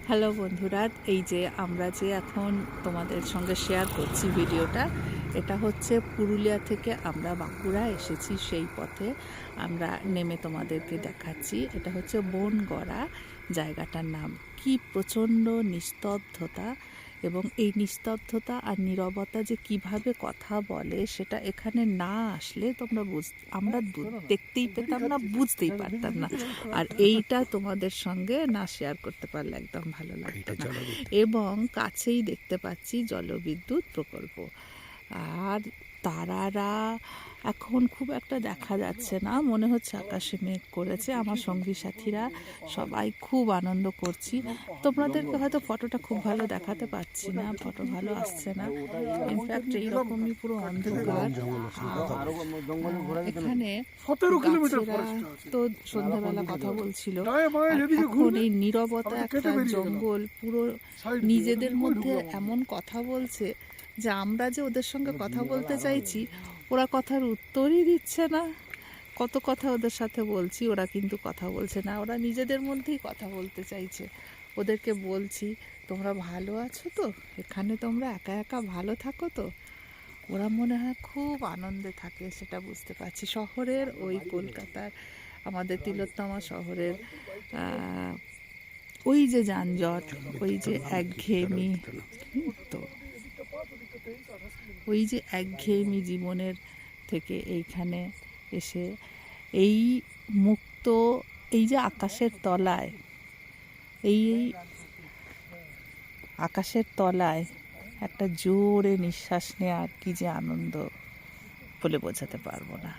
Hello বন্ধুরা, এই যে আমরা যে এখন তোমাদের সঙ্গে শেয়ার করছি ভিডিওটা, এটা হচ্ছে পুরুলিয়া থেকে আমরা বাঁকুড়া এসেছি। সেই পথে আমরা নেমে তোমাদেরকে দেখাচ্ছি। এটা হচ্ছে বনগড়া জায়গাটার নাম। কি প্রচণ্ড নিস্তব্ধতা, এবং এই নিস্তব্ধতা আর নীরবতা যে কিভাবে কথা বলে সেটা এখানে না আসলে আমরা দেখতেই পেতাম না, বুঝতেই পারতাম না। আর এইটা তোমাদের সঙ্গে না শেয়ার করতে পারলে একদম ভালো লাগতো না। এবং কাছেই দেখতে পাচ্ছি জলবিদ্যুৎ প্রকল্প। আর তারারা এখন খুব একটা দেখা যাচ্ছে না, মনে হচ্ছে আকাশে মেঘ করেছে। আমার সঙ্গী সাথীরা সবাই খুব আনন্দ করছি। তোমাদেরকে হয়তো ফটোটা খুব ভালো দেখাতে পারছি না, ফটো ভালো আসছে না। ইনফ্যাক্ট এইরকমই পুরো অন্ধকার। এখানে গাছেরা তো সন্ধ্যাবেলা কথা বলছিল, এখন এই নীরবতা, একটা জঙ্গল পুরো নিজেদের মধ্যে এমন কথা বলছে যে আমরা যে ওদের সঙ্গে কথা বলতে চাইছি, ওরা কথার উত্তরই দিচ্ছে না। কত কথা ওদের সাথে বলছি, ওরা কিন্তু কথা বলছে না, ওরা নিজেদের মধ্যেই কথা বলতে চাইছে। ওদেরকে বলছি, তোমরা ভালো আছো তো, এখানে তোমরা একা একা ভালো থাকো তো। ওরা মনে হয় খুব আনন্দে থাকে, সেটা বুঝতে পারছি। শহরের ওই কলকাতার আমাদের তিলোত্তমা শহরের ওই যে যানজট, ওই যে একঘেয়েমি, তো ওই যে একঘেয়েমি জীবনের থেকে এইখানে এসে এই মুক্ত, এই যে আকাশের তলায়, এই আকাশের তলায় একটা জোরে নিঃশ্বাস নেওয়ার কি যে আনন্দ বলে বোঝাতে পারবো না।